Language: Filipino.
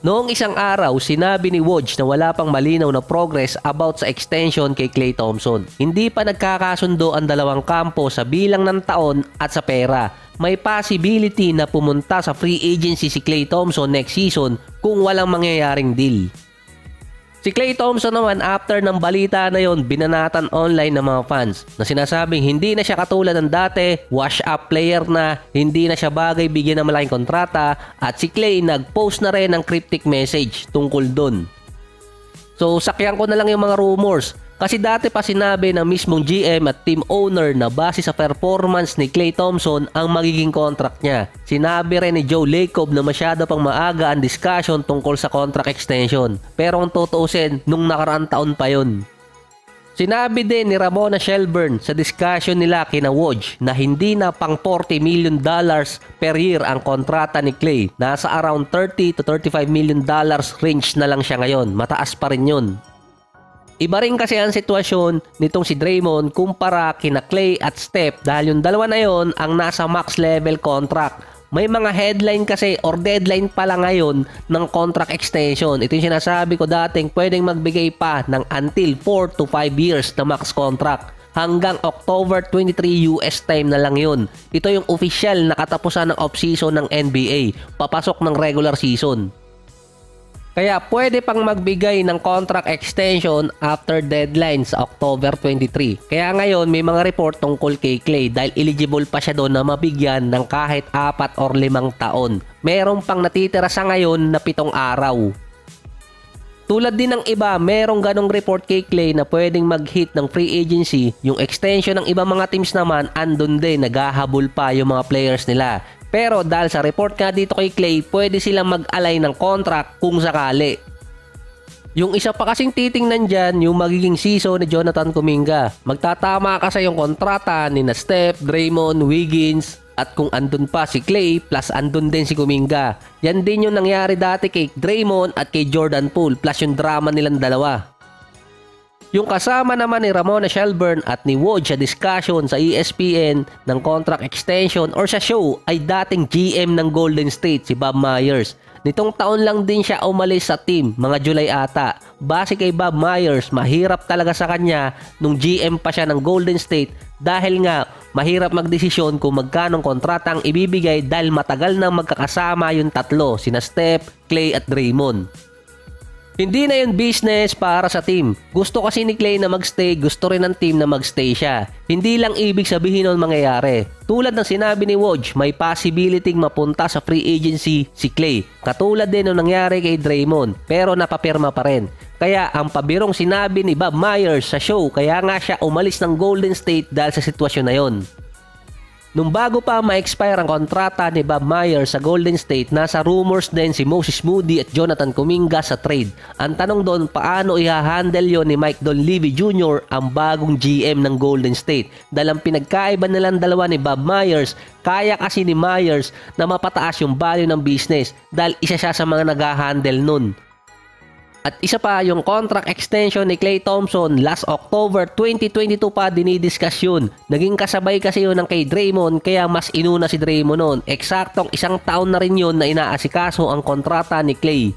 Noong isang araw, sinabi ni Woj na wala pang malinaw na progress about sa extension kay Klay Thompson. Hindi pa nagkakasundo ang dalawang kampo sa bilang ng taon at sa pera. May possibility na pumunta sa free agency si Klay Thompson next season kung walang mangyayaring deal. Si Klay Thompson naman, after ng balita na yon, binanatan online ng mga fans na sinasabing hindi na siya katulad ng dati, wash-up player na, hindi na siya bagay bigyan ng malaking kontrata, at si Klay nag-post na rin ng cryptic message tungkol dun. So sakyan ko na lang yung mga rumors. Kasi dati pa sinabi ng mismong GM at team owner na base sa performance ni Klay Thompson ang magiging contract niya. Sinabi rin ni Joe Lacob na masyado pang maaga ang discussion tungkol sa contract extension. Pero kung tutuusin, nung nakaraang taon pa yun. Sinabi din ni Ramona Shelburne sa discussion nila kina Woj na hindi na pang $40 million per year ang kontrata ni Klay. Nasa around $30 to $35 million range na lang siya ngayon. Mataas pa rin yun. Iba rin kasi ang sitwasyon nitong si Draymond kumpara kina Klay at Steph dahil yung dalawa na yon ang nasa max level contract. May mga headline kasi or deadline pala ngayon ng contract extension. Ito yung sinasabi ko dating pwedeng magbigay pa ng until 4 to 5 years na max contract. Hanggang October 23 US time na lang yun. Ito yung official na katapusan ng off-season ng NBA. Papasok ng regular season. Kaya pwede pang magbigay ng contract extension after deadline sa October 23. Kaya ngayon may mga report tungkol kay Klay dahil eligible pa siya doon na mabigyan ng kahit 4 or 5 taon. Meron pang natitira sa ngayon na 7 araw. Tulad din ng iba, merong ganong report kay Klay na pwedeng mag-hit ng free agency. Yung extension ng iba mga teams naman, andun din, naghahabol pa yung mga players nila. Pero dahil sa report nga dito kay Klay, pwede silang mag-align ng contract kung sakali. Yung isa pa kasing titingnan dyan, yung magiging season ni Jonathan Kuminga. Magtatama kasi yung kontrata ni na Steph, Draymond, Wiggins, at kung andun pa si Klay plus andun din si Kuminga. Yan din yung nangyari dati kay Draymond at kay Jordan Poole plus yung drama nilang dalawa. Yung kasama naman ni Ramona Shelburne at ni Woj sa discussion sa ESPN ng contract extension or sa show ay dating GM ng Golden State si Bob Myers. Nitong taon lang din siya umalis sa team, mga July ata. Base kay Bob Myers, mahirap talaga sa kanya nung GM pa siya ng Golden State dahil nga mahirap magdesisyon kung magkanong kontrata ang ibibigay dahil matagal nang magkakasama yung tatlo, sina Steph, Klay at Draymond. Hindi na yun business para sa team. Gusto kasi ni Klay na magstay, gusto rin ng team na magstay siya. Hindi lang ibig sabihin nun mangyayari. Tulad ng sinabi ni Woj, may possibility mapunta sa free agency si Klay. Katulad din nung nangyari kay Draymond, pero napapirma pa rin. Kaya ang pabirong sinabi ni Bob Myers sa show, kaya nga siya umalis ng Golden State dahil sa sitwasyon na yon. Nung bago pa ma-expire ang kontrata ni Bob Myers sa Golden State, nasa rumors din si Moses Moody at Jonathan Kuminga sa trade. Ang tanong doon, paano i-handle yon ni Mike Dunleavy Jr. ang bagong GM ng Golden State? Dahil ang pinagkaiba nilang dalawa ni Bob Myers, kaya kasi ni Myers na mapataas yung value ng business dahil isa siya sa mga nag-handle nun. At isa pa, yung contract extension ni Klay Thompson last October 2022 pa dinidiscuss yun. Naging kasabay kasi yun ng kay Draymond kaya mas inuna si Draymond noon. Eksaktong 1 taon na rin yun na inaasikaso ang kontrata ni Klay.